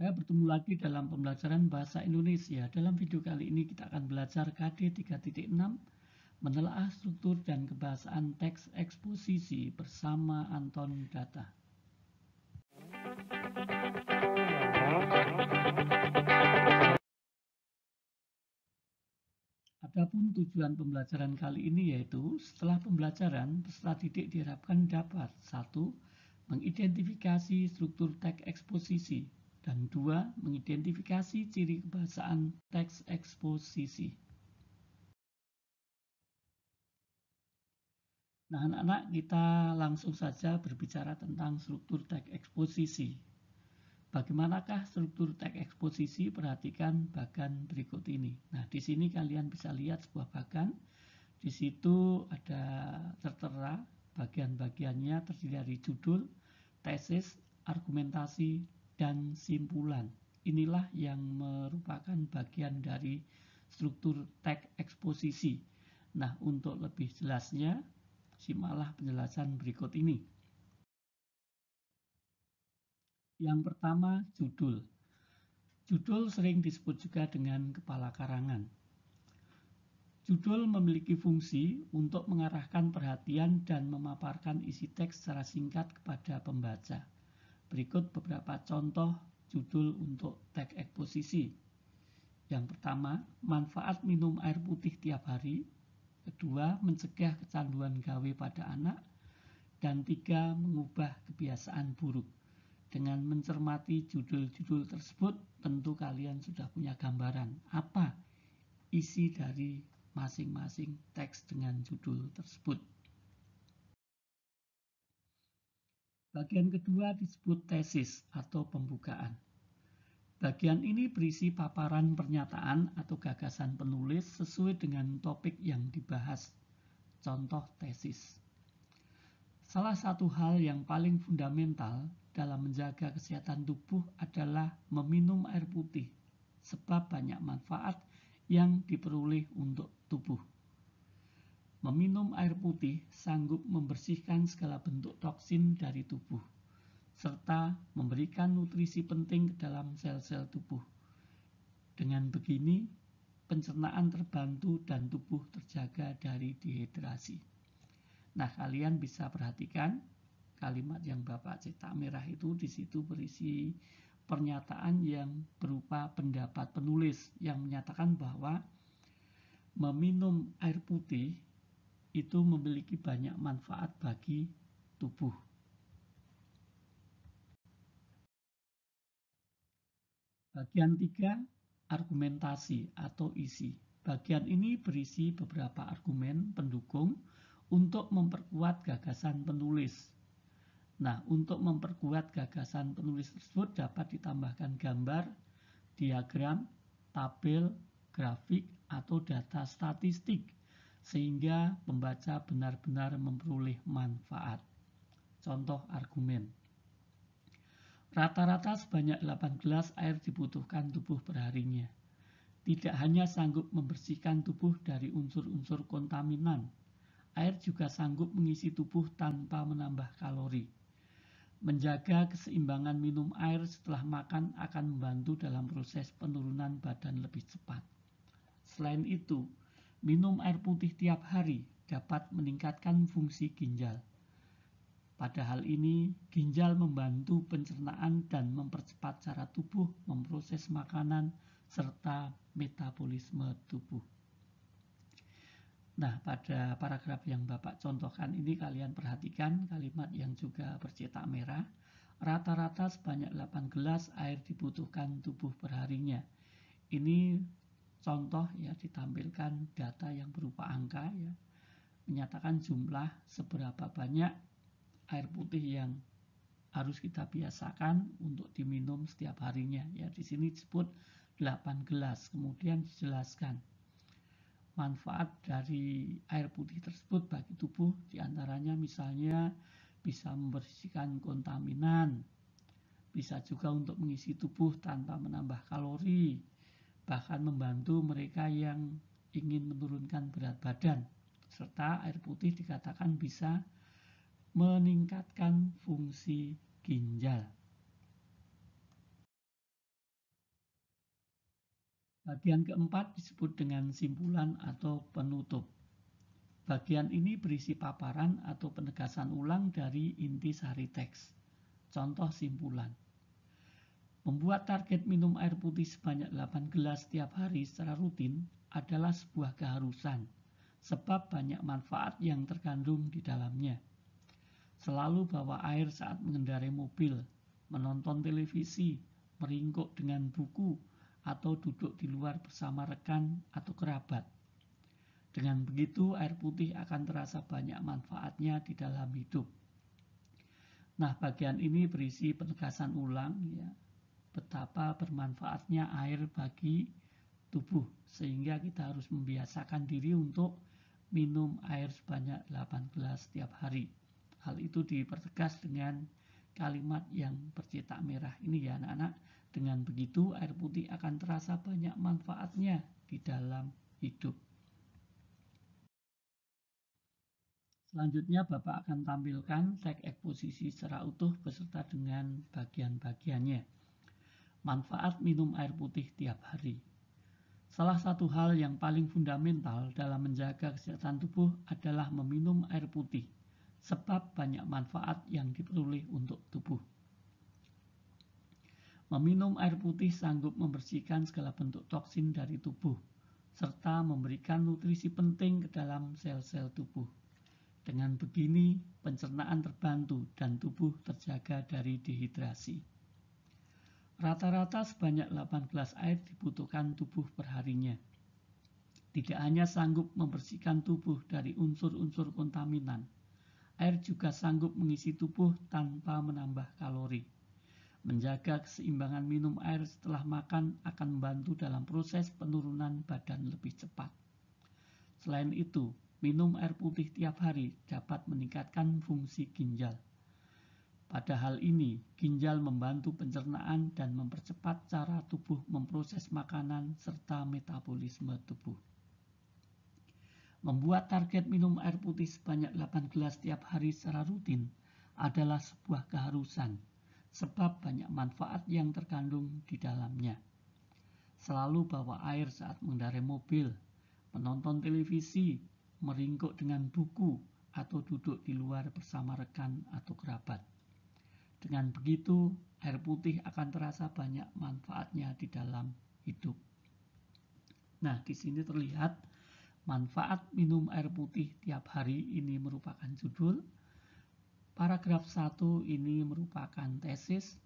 Bertemu lagi dalam pembelajaran Bahasa Indonesia. Dalam video kali ini kita akan belajar KD 3.6, menelaah struktur dan kebahasaan teks eksposisi bersama Anton Data. Adapun tujuan pembelajaran kali ini yaitu setelah pembelajaran peserta didik diharapkan dapat 1. Mengidentifikasi struktur teks eksposisi dan 2. Mengidentifikasi ciri kebahasaan teks eksposisi. Nah, anak-anak, kita langsung saja berbicara tentang struktur teks eksposisi. Bagaimanakah struktur teks eksposisi? Perhatikan bagan berikut ini. Nah, di sini kalian bisa lihat sebuah bagan. Di situ ada tertera bagian-bagiannya terdiri dari judul, tesis, argumentasi, dan simpulan. Inilah yang merupakan bagian dari struktur teks eksposisi. Nah, untuk lebih jelasnya, simaklah penjelasan berikut ini. Yang pertama, judul. Judul sering disebut juga dengan kepala karangan. Judul memiliki fungsi untuk mengarahkan perhatian dan memaparkan isi teks secara singkat kepada pembaca. Berikut beberapa contoh judul untuk teks eksposisi. Yang pertama, manfaat minum air putih tiap hari. Kedua, mencegah kecanduan gawe pada anak. Dan 3. Mengubah kebiasaan buruk. Dengan mencermati judul-judul tersebut, tentu kalian sudah punya gambaran apa isi dari masing-masing teks dengan judul tersebut. Bagian kedua disebut tesis atau pembukaan. Bagian ini berisi paparan pernyataan atau gagasan penulis sesuai dengan topik yang dibahas. Contoh tesis. Salah satu hal yang paling fundamental dalam menjaga kesehatan tubuh adalah meminum air putih, sebab banyak manfaat yang diperoleh untuk tubuh. Meminum air putih sanggup membersihkan segala bentuk toksin dari tubuh, serta memberikan nutrisi penting ke dalam sel-sel tubuh. Dengan begini, pencernaan terbantu dan tubuh terjaga dari dehidrasi. Nah, kalian bisa perhatikan kalimat yang Bapak cetak merah itu, di situ berisi pernyataan yang berupa pendapat penulis yang menyatakan bahwa meminum air putih itu memiliki banyak manfaat bagi tubuh. Bagian 3, argumentasi atau isi. Bagian ini berisi beberapa argumen pendukung untuk memperkuat gagasan penulis. Nah, untuk memperkuat gagasan penulis tersebut dapat ditambahkan gambar, diagram, tabel, grafik, atau data statistik, sehingga pembaca benar-benar memperoleh manfaat. Contoh argumen. Rata-rata sebanyak 8 gelas air dibutuhkan tubuh perharinya. Tidak hanya sanggup membersihkan tubuh dari unsur-unsur kontaminan, air juga sanggup mengisi tubuh tanpa menambah kalori. Menjaga keseimbangan minum air setelah makan akan membantu dalam proses penurunan badan lebih cepat. Selain itu, minum air putih tiap hari dapat meningkatkan fungsi ginjal. Pada hal ini, ginjal membantu pencernaan dan mempercepat cara tubuh memproses makanan serta metabolisme tubuh. Nah, pada paragraf yang Bapak contohkan ini kalian perhatikan kalimat yang juga bercetak merah. Rata-rata sebanyak 8 gelas air dibutuhkan tubuh perharinya. Ini contoh ya, ditampilkan data yang berupa angka ya, menyatakan jumlah seberapa banyak air putih yang harus kita biasakan untuk diminum setiap harinya. Ya, di sini disebut 8 gelas. Kemudian dijelaskan manfaat dari air putih tersebut bagi tubuh, diantaranya misalnya bisa membersihkan kontaminan, bisa juga untuk mengisi tubuh tanpa menambah kalori, bahkan membantu mereka yang ingin menurunkan berat badan, serta air putih dikatakan bisa meningkatkan fungsi ginjal. Bagian keempat disebut dengan simpulan atau penutup. Bagian ini berisi paparan atau penegasan ulang dari inti sari teks. Contoh simpulan. Membuat target minum air putih sebanyak 8 gelas setiap hari secara rutin adalah sebuah keharusan, sebab banyak manfaat yang terkandung di dalamnya. Selalu bawa air saat mengendarai mobil, menonton televisi, meringkuk dengan buku, atau duduk di luar bersama rekan atau kerabat. Dengan begitu, air putih akan terasa banyak manfaatnya di dalam hidup. Nah, bagian ini berisi penegasan ulang, ya, betapa bermanfaatnya air bagi tubuh, sehingga kita harus membiasakan diri untuk minum air sebanyak 8 gelas setiap hari. Hal itu dipertegas dengan kalimat yang bercetak merah ini ya anak-anak. Dengan begitu, air putih akan terasa banyak manfaatnya di dalam hidup. Selanjutnya Bapak akan tampilkan teks eksposisi secara utuh beserta dengan bagian-bagiannya. Manfaat minum air putih tiap hari. Salah satu hal yang paling fundamental dalam menjaga kesehatan tubuh adalah meminum air putih, sebab banyak manfaat yang diperoleh untuk tubuh. Meminum air putih sanggup membersihkan segala bentuk toksin dari tubuh, serta memberikan nutrisi penting ke dalam sel-sel tubuh. Dengan begini, pencernaan terbantu dan tubuh terjaga dari dehidrasi. Rata-rata sebanyak 8 gelas air dibutuhkan tubuh perharinya. Tidak hanya sanggup membersihkan tubuh dari unsur-unsur kontaminan, air juga sanggup mengisi tubuh tanpa menambah kalori. Menjaga keseimbangan minum air setelah makan akan membantu dalam proses penurunan badan lebih cepat. Selain itu, minum air putih tiap hari dapat meningkatkan fungsi ginjal. Pada hal ini, ginjal membantu pencernaan dan mempercepat cara tubuh memproses makanan serta metabolisme tubuh. Membuat target minum air putih sebanyak 8 gelas setiap hari secara rutin adalah sebuah keharusan, sebab banyak manfaat yang terkandung di dalamnya. Selalu bawa air saat mengendarai mobil, menonton televisi, meringkuk dengan buku, atau duduk di luar bersama rekan atau kerabat. Dengan begitu, air putih akan terasa banyak manfaatnya di dalam hidup. Nah, di sini terlihat manfaat minum air putih tiap hari ini merupakan judul. Paragraf 1 ini merupakan tesis.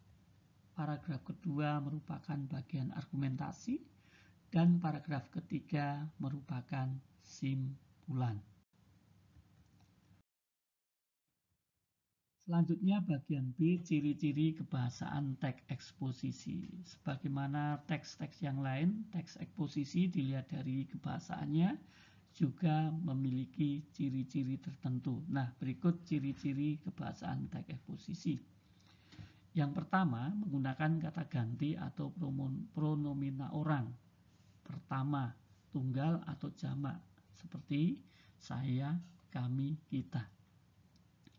Paragraf kedua merupakan bagian argumentasi. Dan paragraf ketiga merupakan simpulan. Selanjutnya bagian B, ciri-ciri kebahasaan teks eksposisi. Sebagaimana teks-teks yang lain, teks eksposisi dilihat dari kebahasaannya juga memiliki ciri-ciri tertentu. Nah, berikut ciri-ciri kebahasaan teks eksposisi. Yang pertama, menggunakan kata ganti atau pronomina orang. Pertama, tunggal atau jamak, seperti saya, kami, kita.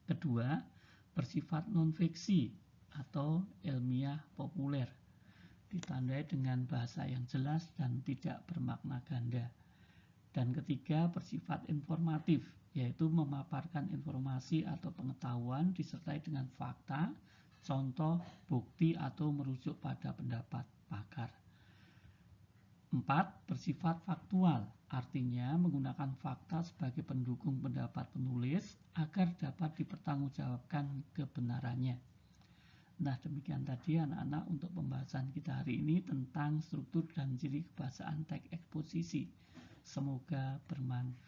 Kedua, bersifat non-fiksi atau ilmiah populer, ditandai dengan bahasa yang jelas dan tidak bermakna ganda. Dan ketiga, bersifat informatif, yaitu memaparkan informasi atau pengetahuan disertai dengan fakta, contoh, bukti, atau merujuk pada pendapat pakar. 4. Bersifat faktual, artinya menggunakan fakta sebagai pendukung pendapat penulis agar dapat dipertanggungjawabkan kebenarannya. Nah, demikian tadi anak-anak untuk pembahasan kita hari ini tentang struktur dan ciri kebahasaan teks eksposisi. Semoga bermanfaat.